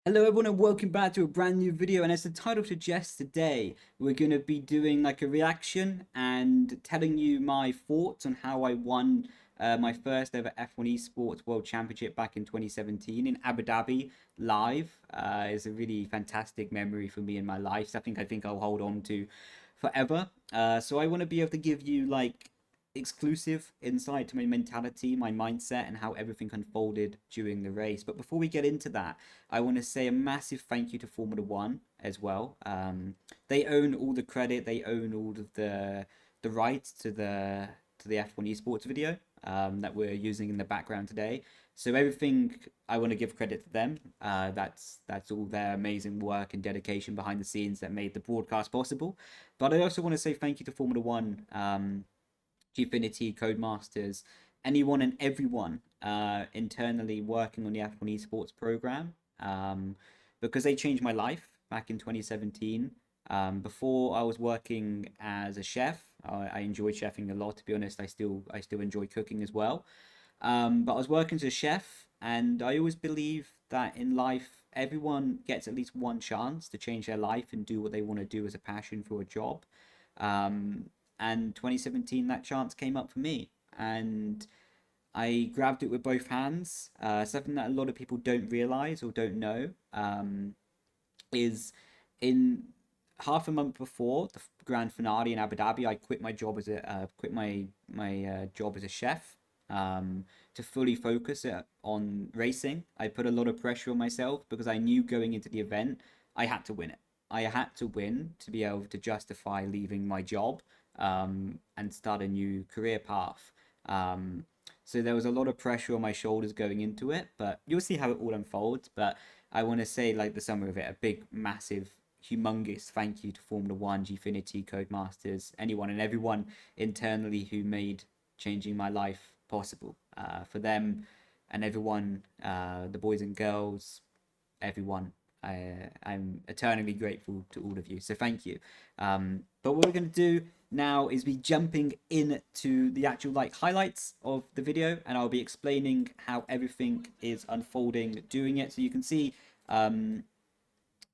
Hello everyone and welcome back to a brand new video, and as the title suggests, today we're going to be doing like a reaction and telling you my thoughts on how I won my first ever F1 Esports World Championship back in 2017 in Abu Dhabi live. It's a really fantastic memory for me in my life, so I think I'll hold on to forever. So I want to be able to give you like exclusive insight to my mentality, my mindset, and how everything unfolded during the race. But before we get into that, I want to say a massive thank you to Formula One as well. They own all the credit, they own all of the rights to the F1 esports video that we're using in the background today. So everything I want to give credit to them. That's all their amazing work and dedication behind the scenes that made the broadcast possible. But I also want to say thank you to Formula One. Gfinity, Codemasters, anyone and everyone internally working on the F1 Esports program, because they changed my life back in 2017. Before I was working as a chef, I enjoyed chefing a lot. To be honest, I still enjoy cooking as well. But I was working as a chef, and I always believe that in life, everyone gets at least one chance to change their life and do what they want to do as a passion for a job. Um, and 2017, that chance came up for me, and I grabbed it with both hands. Something that a lot of people don't realize or don't know is in half a month before the grand finale in Abu Dhabi, I quit my job as a quit my job as a chef to fully focus on racing. I put a lot of pressure on myself because I knew going into the event I had to win it. I had to win to be able to justify leaving my job and start a new career path. So there was a lot of pressure on my shoulders going into it, but you'll see how it all unfolds. But I want to say, like the summary of it, a big, massive, humongous thank you to Formula One, Gfinity, Codemasters, anyone and everyone internally who made changing my life possible. For them and everyone, the boys and girls, everyone. I'm eternally grateful to all of you. So thank you. But what we're going to do now is be jumping into the actual like highlights of the video, and I'll be explaining how everything is unfolding during it. So you can see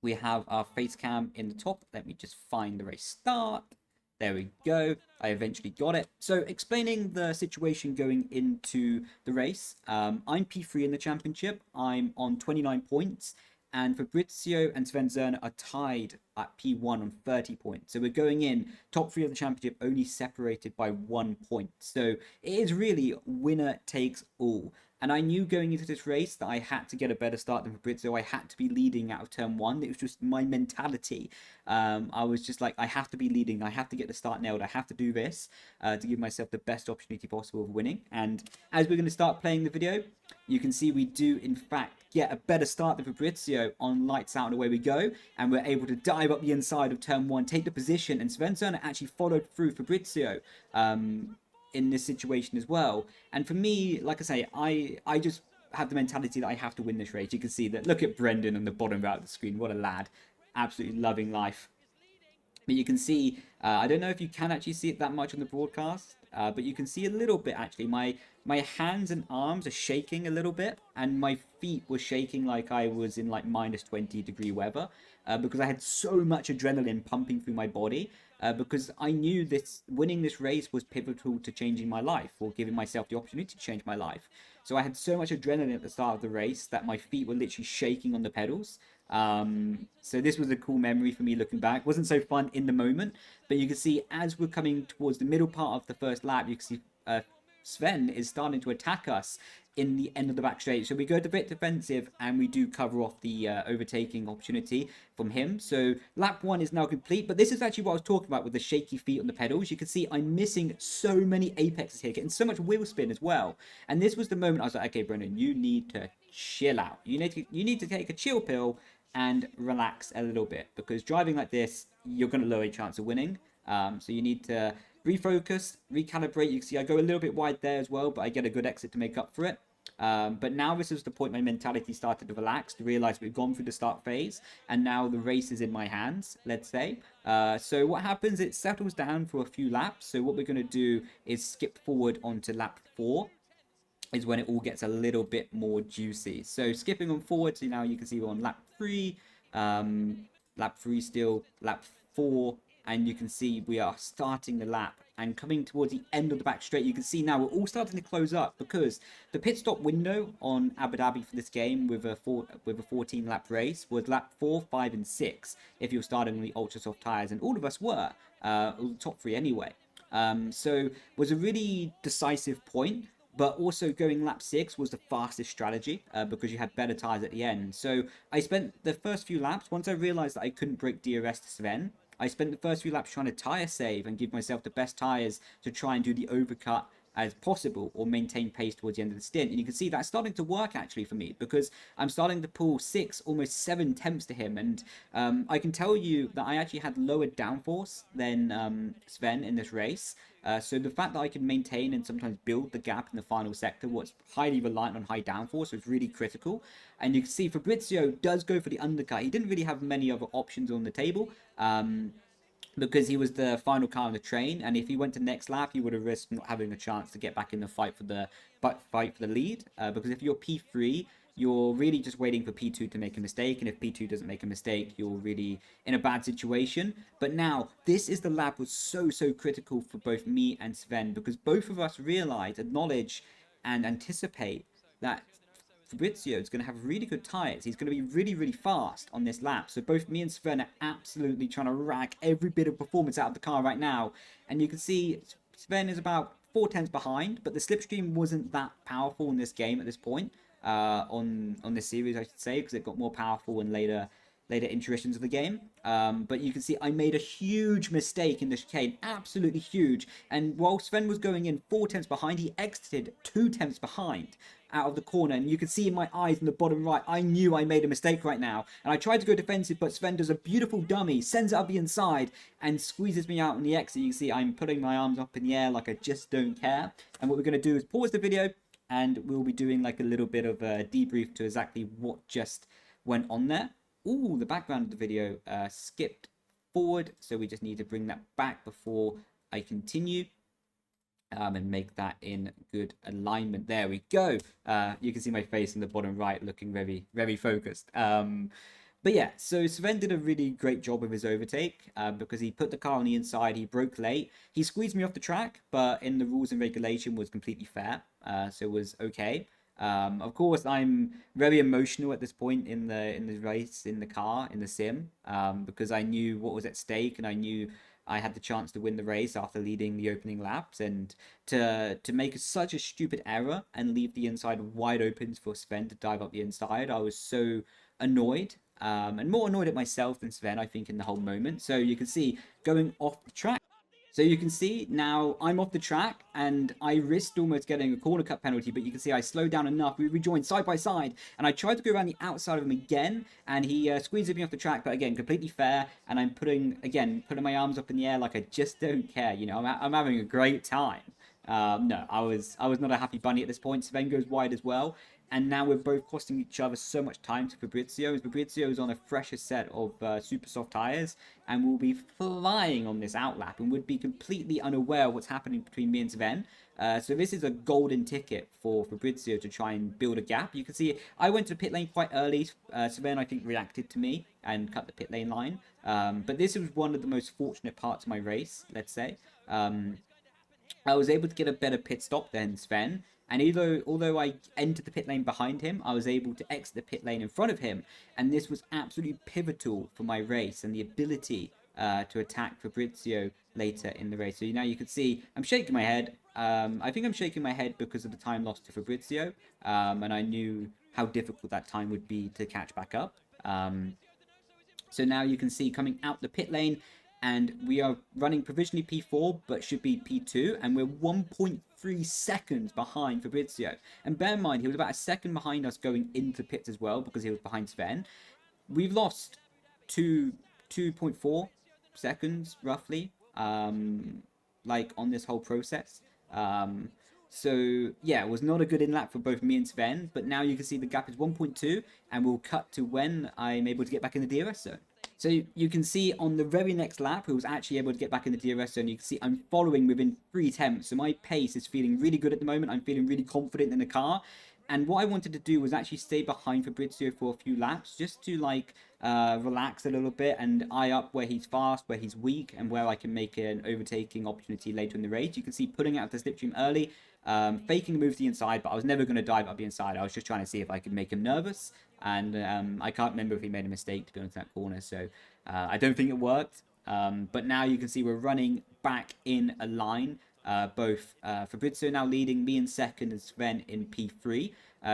we have our face cam in the top. Let me just find the race start. There we go. I eventually got it. So explaining the situation going into the race, I'm P3 in the championship. I'm on 29 points. And Fabrizio and Sven Zerner are tied at P1 on 30 points. So we're going in top three of the championship, only separated by 1 point. So it is really winner takes all. And I knew going into this race that I had to get a better start than Fabrizio. I had to be leading out of turn one. It was just my mentality. I was just like, I have to be leading. I have to get the start nailed. I have to do this to give myself the best opportunity possible of winning. And as we're going to start playing the video, you can see we do, in fact, get a better start than Fabrizio on lights out, and away we go. And we're able to dive up the inside of turn one, take the position, and Sven Zerner actually followed through Fabrizio in this situation as well. And for me, like I say, I just have the mentality that I have to win this race. You can see that. Look at Brendan on the bottom right of the screen. What a lad. Absolutely loving life. But you can see, I don't know if you can actually see it that much on the broadcast, but you can see a little bit actually. My hands and arms are shaking a little bit, and my feet were shaking like I was in like minus 20-degree weather, because I had so much adrenaline pumping through my body. Because I knew this winning this race was pivotal to changing my life, or giving myself the opportunity to change my life. So I had so much adrenaline at the start of the race that my feet were literally shaking on the pedals. So this was a cool memory for me looking back. Wasn't so fun in the moment, but you can see as we're coming towards the middle part of the first lap, you can see Sven is starting to attack us in the end of the back straight. So we go to a bit defensive, and we do cover off the overtaking opportunity from him. So lap one is now complete, but this is actually what I was talking about with the shaky feet on the pedals. You can see I'm missing so many apexes here, getting so much wheel spin as well. And this was the moment I was like, okay, Brendan, you need to chill out. You need to take a chill pill and relax a little bit, because driving like this, you're going to lower your chance of winning. So you need to refocus, recalibrate. You can see I go a little bit wide there as well, but I get a good exit to make up for it. But now this is the point my mentality started to relax, to realize we've gone through the start phase, and now the race is in my hands, let's say. So what happens, it settles down for a few laps. So what we're going to do is skip forward onto lap 4. is when it all gets a little bit more juicy. So skipping on forward, so now you can see we're on lap 3, um, lap 3 still, lap 4, and you can see we are starting the lap and coming towards the end of the back straight. You can see now we're all starting to close up because the pit stop window on Abu Dhabi for this game with a 14 lap race was lap 4, 5, and 6 if you're starting on the ultra soft tires, and all of us were top 3 anyway. So was a really decisive point, but also going lap 6 was the fastest strategy because you had better tyres at the end. So I spent the first few laps, once I realised that I couldn't break DRS to Sven, I spent the first few laps trying to tyre save and give myself the best tyres to try and do the overcut as possible or maintain pace towards the end of the stint. And you can see that's starting to work actually for me because I'm starting to pull 6, almost 7 tenths to him. And I can tell you that I actually had lower downforce than Sven in this race. So the fact that I can maintain and sometimes build the gap in the final sector, what's highly reliant on high downforce, was really critical. And you can see Fabrizio does go for the undercut. He didn't really have many other options on the table. Because he was the final car on the train, and if he went to next lap, he would have risked not having a chance to get back in the fight for the lead. Because if you're P3, you're really just waiting for P2 to make a mistake, and if P2 doesn't make a mistake, you're really in a bad situation. But now, this is the lap was so critical for both me and Sven, because both of us realize, acknowledge, and anticipate that Fabrizio is going to have really good tyres. He's going to be really fast on this lap. So both me and Sven are absolutely trying to rack every bit of performance out of the car right now. And you can see Sven is about 4 tenths behind, but the slipstream wasn't that powerful in this game at this point. On this series, I should say, because it got more powerful in later iterations of the game. But you can see I made a huge mistake in the chicane, absolutely huge. And while Sven was going in 4 tenths behind, he exited 2 tenths behind out of the corner. And you can see in my eyes in the bottom right, I knew I made a mistake right now. And I tried to go defensive, but Sven does a beautiful dummy, sends it up the inside, and squeezes me out on the exit. You can see I'm putting my arms up in the air like I just don't care. And what we're going to do is pause the video, and we'll be doing like a little bit of a debrief to exactly what just went on there. Ooh, the background of the video skipped forward, so we just need to bring that back before I continue and make that in good alignment. There we go. You can see my face in the bottom right looking very focused. But yeah, so Sven did a really great job with his overtake because he put the car on the inside, he broke late, he squeezed me off the track, but in the rules and regulation was completely fair, so it was okay. Of course, I'm very emotional at this point in the race, in the car, in the sim, because I knew what was at stake, and I knew I had the chance to win the race after leading the opening laps, and to make such a stupid error and leave the inside wide open for Sven to dive up the inside, I was so annoyed, and more annoyed at myself than Sven, I think, in the whole moment. So you can see going off the track. So you can see now I'm off the track and I risked almost getting a corner cut penalty, but you can see I slowed down enough. We rejoined side by side and I tried to go around the outside of him again and he squeezed me off the track, but again, completely fair. And I'm putting my arms up in the air like I just don't care. You know, I'm having a great time. No, I was not a happy bunny at this point. Sven goes wide as well. And now we're both costing each other so much time to Fabrizio. Fabrizio is on a fresher set of super soft tyres and will be flying on this outlap and would be completely unaware of what's happening between me and Sven. So this is a golden ticket for Fabrizio to try and build a gap. You can see I went to pit lane quite early. Sven, I think, reacted to me and cut the pit lane line. But this was one of the most fortunate parts of my race, let's say. I was able to get a better pit stop than Sven. And although I entered the pit lane behind him, I was able to exit the pit lane in front of him. And this was absolutely pivotal for my race and the ability to attack Fabrizio later in the race. So now you can see I'm shaking my head. I think I'm shaking my head because of the time lost to Fabrizio. And I knew how difficult that time would be to catch back up. So now you can see coming out the pit lane, and we are running provisionally P4, but should be P2, and we're 1.3 seconds behind Fabrizio. And bear in mind, he was about a second behind us going into pits as well, because he was behind Sven. We've lost 2.4 seconds, roughly, like, on this whole process. So, yeah, it was not a good in-lap for both me and Sven, but now you can see the gap is 1.2, and we'll cut to when I'm able to get back in the DRS zone. So you can see on the very next lap, who was actually able to get back in the DRS zone, you can see I'm following within 3 attempts. So my pace is feeling really good at the moment. I'm feeling really confident in the car. And what I wanted to do was actually stay behind Fabrizio for a few laps, just to like relax a little bit and eye up where he's fast, where he's weak, and where I can make an overtaking opportunity later in the race. You can see pulling out the slipstream early, faking a move to the inside, but I was never going to dive up the inside. I was just trying to see if I could make him nervous. And I can't remember if he made a mistake to be honest in that corner, so I don't think it worked. But now you can see we're running back in a line. Both Fabrizio now leading, me in second, and Sven in P3.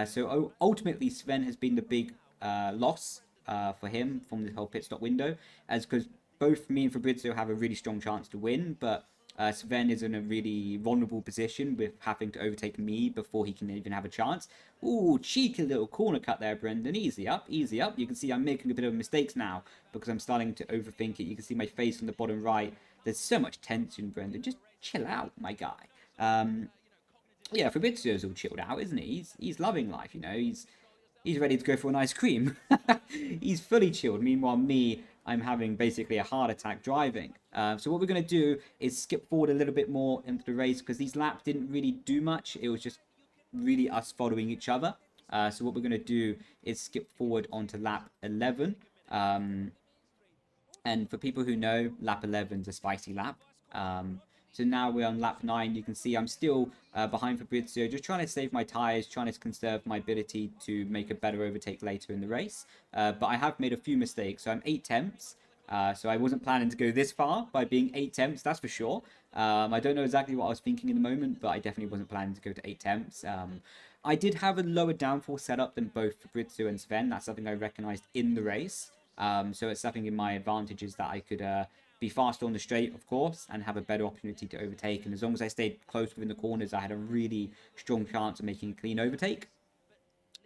So ultimately, Sven has been the big loss for him from this whole pit stop window, as because both me and Fabrizio have a really strong chance to win, but Sven is in a really vulnerable position with having to overtake me before he can even have a chance. Ooh, cheeky little corner cut there, Brendan. Easy up, easy up. You can see I'm making a bit of mistakes now because I'm starting to overthink it. You can see my face on the bottom right. There's so much tension, Brendan. Just chill out, my guy. Yeah, Fabrizio's all chilled out, isn't he? He's loving life, you know. He's ready to go for an ice cream. He's fully chilled. Meanwhile, me, I'm having basically a heart attack driving. So what we're going to do is skip forward a little bit more into the race because these laps didn't really do much. It was just really us following each other. So what we're going to do is skip forward onto lap 11. And for people who know, lap 11 is a spicy lap. So now we're on lap 9. You can see I'm still behind Fabrizio, just trying to save my tyres, trying to conserve my ability to make a better overtake later in the race. But I have made a few mistakes. So I'm 8 temps. So I wasn't planning to go this far by being 8 temps, that's for sure. I don't know exactly what I was thinking in the moment, but I definitely wasn't planning to go to 8 temps. I did have a lower downforce setup than both Fabrizio and Sven. That's something I recognised in the race. So it's something in my advantages that I could be faster on the straight, of course, and have a better opportunity to overtake. And as long as I stayed close within the corners, I had a really strong chance of making a clean overtake.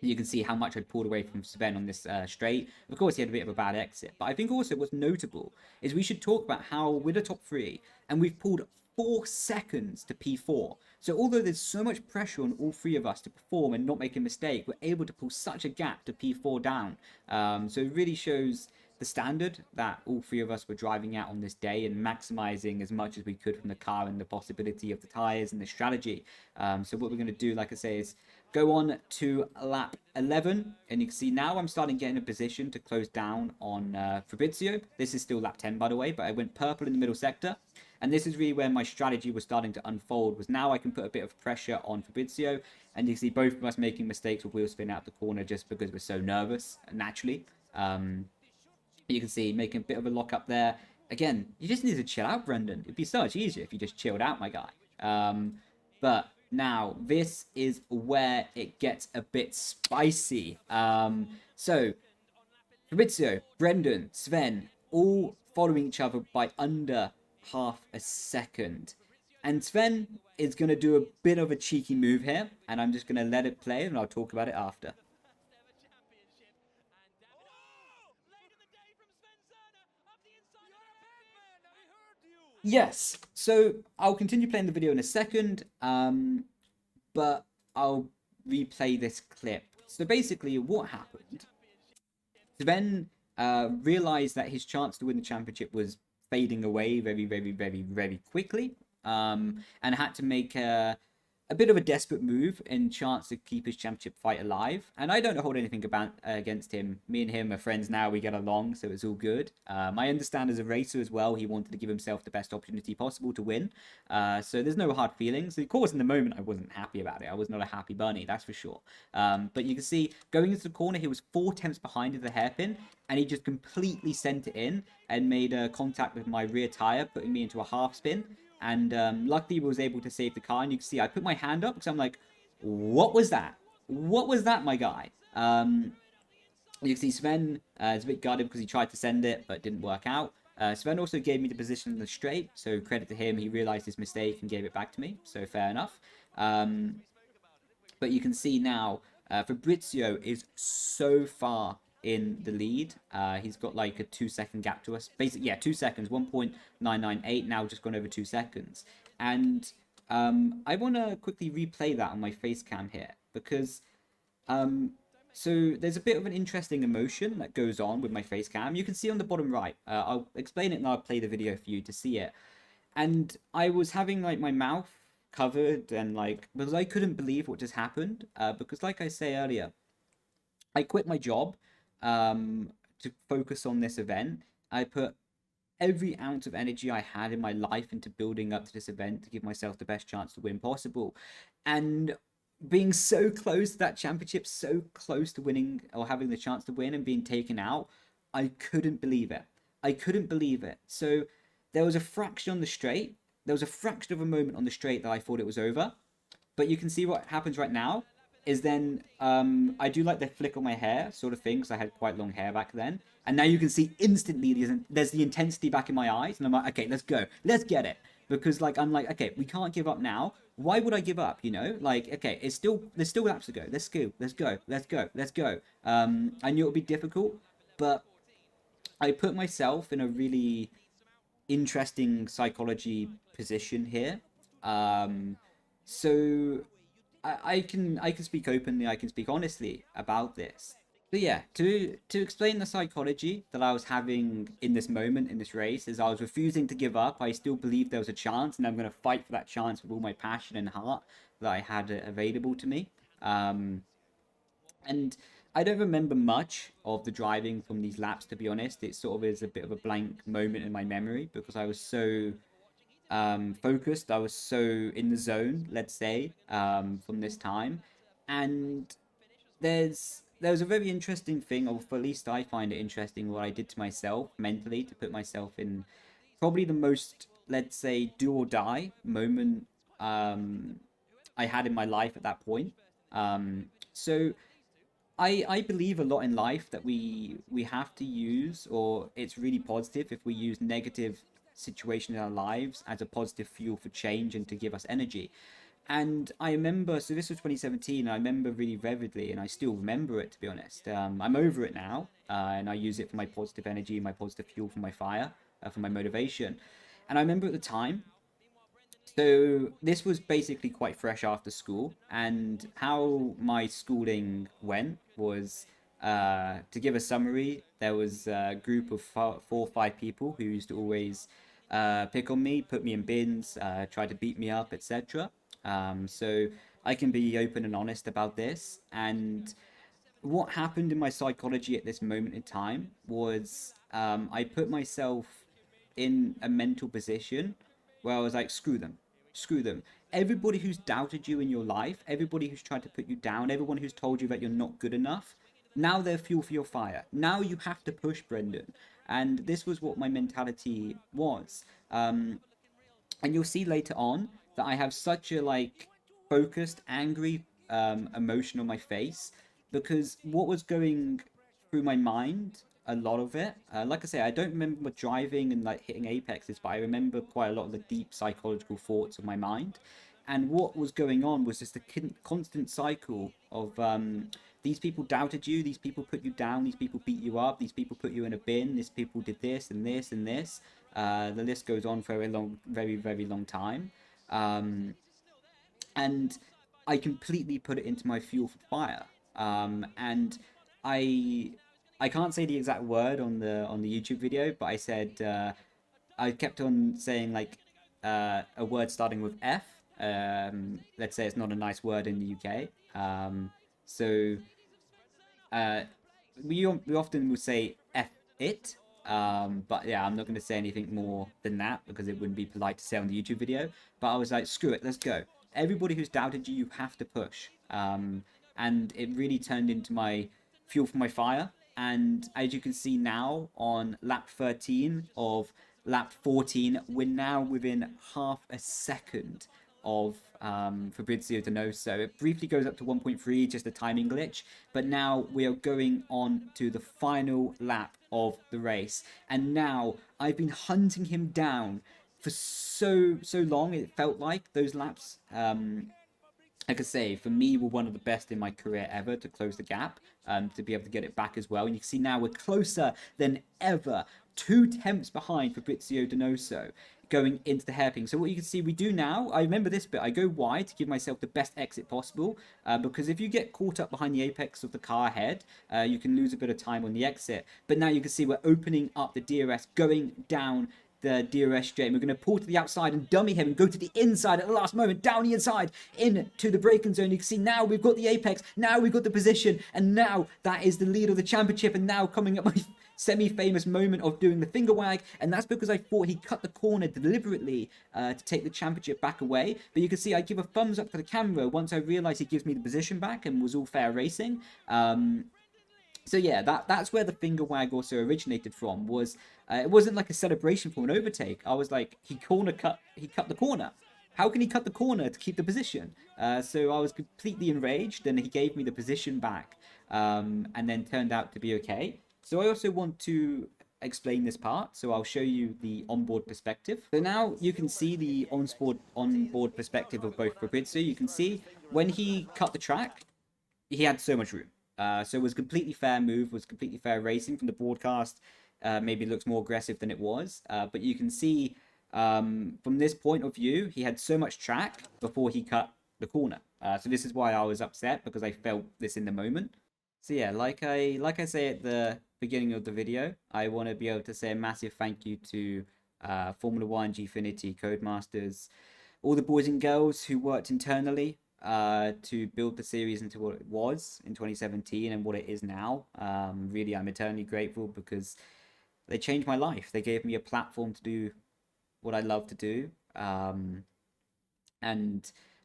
You can see how much I'd pulled away from Sven on this straight. Of course, he had a bit of a bad exit. But I think also what's notable is we should talk about how we're the top 3, and we've pulled 4 seconds to P4. So although there's so much pressure on all 3 of us to perform and not make a mistake, we're able to pull such a gap to P4 down. So it really shows the standard that all 3 of us were driving at on this day and maximizing as much as we could from the car and the possibility of the tires and the strategy. So what we're going to do, like I say, is go on to lap 11, and you can see now I'm starting to get in a position to close down on Fabrizio. This is still lap 10, by the way, but I went purple in the middle sector. And this is really where my strategy was starting to unfold, was now I can put a bit of pressure on Fabrizio, and you can see both of us making mistakes with wheel spin out the corner just because we're so nervous, naturally. You can see making a bit of a lock up there. Again, you just need to chill out, Brendan. It'd be so much easier if you just chilled out, my guy. But now, this is where it gets a bit spicy. So, Fabrizio, Brendan, Sven, all following each other by under half a second. And Sven is going to do a bit of a cheeky move here, and I'm just going to let it play, and I'll talk about it after. Yes, so I'll continue playing the video in a second, but I'll replay this clip. So basically what happened, Sven realized that his chance to win the championship was fading away very, very, very, very quickly, and had to make a bit of a desperate move in chance to keep his championship fight alive. And I don't hold anything against him. Me and him are friends now. We get along, so it's all good. I understand as a racer as well, he wanted to give himself the best opportunity possible to win. So there's no hard feelings. Of course, in the moment, I wasn't happy about it. I was not a happy bunny, that's for sure. But you can see, going into the corner, he was 4 attempts behind at the hairpin, and he just completely sent it in and made contact with my rear tire, putting me into a half spin. And luckily, we was able to save the car. And you can see I put my hand up because I'm like, what was that? What was that, my guy? You can see Sven is a bit gutted because he tried to send it, but didn't work out. Sven also gave me the position in the straight, so credit to him. He realized his mistake and gave it back to me, so fair enough. But you can see now, Fabrizio is so far in the lead. He's got like a 2-second gap to us. Basically, yeah, 2 seconds, 1.998, now just gone over 2 seconds. And I want to quickly replay that on my face cam here, because So there's a bit of an interesting emotion that goes on with my face cam. You can see on the bottom right. I'll explain it and I'll play the video for you to see it. And I was having like my mouth covered and like because I couldn't believe what just happened. Because like I say earlier, I quit my job to focus on this event. I put every ounce of energy I had in my life into building up to this event to give myself the best chance to win possible. And being so close to that championship, so close to winning or having the chance to win and being taken out, I couldn't believe it. I couldn't believe it. So there was a fraction on the straight. There was a fraction of a moment on the straight that I thought it was over. But you can see what happens right now is then I do like the flick on my hair sort of thing because I had quite long hair back then. And now you can see instantly there's the intensity back in my eyes. And I'm like, okay, let's go. Let's get it. Because like I'm like, okay, we can't give up now. Why would I give up? You know, like, okay, there's still laps to go. Let's go. Let's go. Let's go. Let's go. I knew it would be difficult, but I put myself in a really interesting psychology position here. Um, so I can speak openly, I can speak honestly about this. So yeah, to explain the psychology that I was having in this moment in this race, is I was refusing to give up. I still believed there was a chance, and I'm going to fight for that chance with all my passion and heart that I had available to me. Um, and I don't remember much of the driving from these laps, to be honest. It sort of is a bit of a blank moment in my memory because I was so focused. I was so in the zone, let's say, from this time. And there's a very interesting thing, or at least I find it interesting, what I did to myself mentally to put myself in probably the most, let's say, do or die moment I had in my life at that point. So I believe a lot in life that we have to use, or it's really positive if we use negative situation in our lives as a positive fuel for change and to give us energy. And I remember, so this was 2017, I remember really vividly, and I still remember it, to be honest. I'm over it now, and I use it for my positive energy, my positive fuel for my fire, for my motivation. And I remember at the time, so this was basically quite fresh after school, and how my schooling went was, to give a summary, there was a group of 4 or 5 people who used to always pick on me, put me in bins, try to beat me up, etc. So I can be open and honest about this. And what happened in my psychology at this moment in time was I put myself in a mental position where I was like, screw them, screw them. Everybody who's doubted you in your life, everybody who's tried to put you down, everyone who's told you that you're not good enough, now they're fuel for your fire. Now you have to push, Brendan. And this was what my mentality was. And you'll see later on that I have such a like focused, angry emotion on my face because what was going through my mind, a lot of it. Like I say, I don't remember driving and like hitting apexes, but I remember quite a lot of the deep psychological thoughts of my mind. And what was going on was just a constant cycle of these people doubted you, these people put you down, these people beat you up, these people put you in a bin, these people did this and this and this. The list goes on for a long, very, very long time. Um, and I completely put it into my fuel for fire. And I I can't say the exact word on the YouTube video, but I said I kept on saying like a word starting with F. Let's say it's not a nice word in the UK. So uh, we often will say F it. But yeah, I'm not going to say anything more than that because it wouldn't be polite to say on the YouTube video. But I was like, screw it, let's go. Everybody who's doubted you, you have to push. And it really turned into my fuel for my fire. And as you can see now on lap 13 of lap 14, we're now within half a second of Fabrizio Donoso. It briefly goes up to 1.3, just a timing glitch, but now we are going on to the final lap of the race. And now I've been hunting him down for so long. It felt like those laps, like I say, for me, were one of the best in my career ever to close the gap, to be able to get it back as well. And you can see now we're closer than ever. 2 tenths behind Fabrizio Donoso. going into the hairpin. So what you can see we do now, I remember this bit, I go wide to give myself the best exit possible, because if you get caught up behind the apex of the car ahead, you can lose a bit of time on the exit. But now you can see we're opening up the DRS, going down the DRS straight. We're going to pull to the outside and dummy him and go to the inside at the last moment, down the inside, into the braking zone. You can see now we've got the apex, now we've got the position, and now that is the lead of the championship. And now coming up my semi-famous moment of doing the finger wag, and that's because I thought he cut the corner deliberately to take the championship back away. But you can see I give a thumbs up to the camera once I realized he gives me the position back and was all fair racing. So yeah, that's where the finger wag also originated from. Was it wasn't like a celebration for an overtake. I was like, he cut the corner. How can he cut the corner to keep the position? So I was completely enraged, and he gave me the position back, and then turned out to be okay. So I also want to explain this part, so I'll show you the onboard perspective. So now you can see the onboard perspective of both Fabrizio. You can see when he cut the track, he had so much room. So it was a completely fair move, was completely fair racing from the broadcast. Maybe it looks more aggressive than it was, but you can see from this point of view, he had so much track before he cut the corner. So this is why I was upset, because I felt this in the moment. So yeah, like I say at the beginning of the video, I want to be able to say a massive thank you to Formula 1, Gfinity, Codemasters, all the boys and girls who worked internally to build the series into what it was in 2017 and what it is now. Really, I'm eternally grateful, because they changed my life. They gave me a platform to do what I love to do. And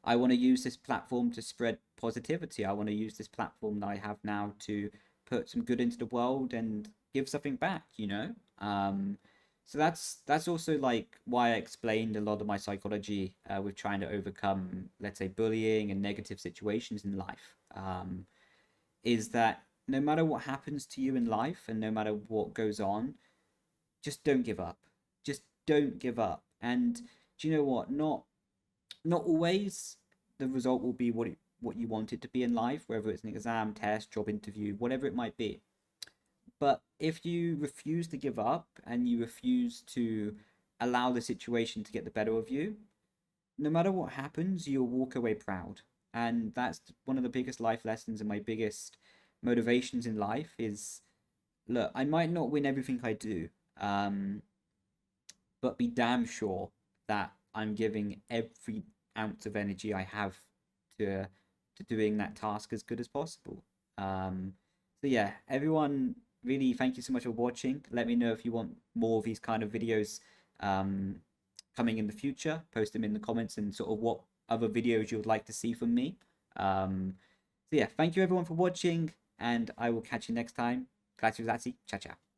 I want to use this platform to spread positivity. I want to use this platform that I have now to put some good into the world and give something back, you know? So that's also like why I explained a lot of my psychology with trying to overcome, let's say, bullying and negative situations in life. Is that no matter what happens to you in life and no matter what goes on, just don't give up. Just don't give up. And do you know what? Not always the result will be what you want it to be in life, whether it's an exam, test, job interview, whatever it might be. But if you refuse to give up and you refuse to allow the situation to get the better of you, no matter what happens, you'll walk away proud. And that's one of the biggest life lessons and my biggest motivations in life is, look, I might not win everything I do, but be damn sure that I'm giving every ounce of energy I have to doing that task as good as possible. So yeah, everyone, really thank you so much for watching. Let me know if you want more of these kind of videos coming in the future. Post them in the comments and sort of what other videos you would like to see from me. So yeah, thank you everyone for watching, and I will catch you next time. Grazie, ciao ciao.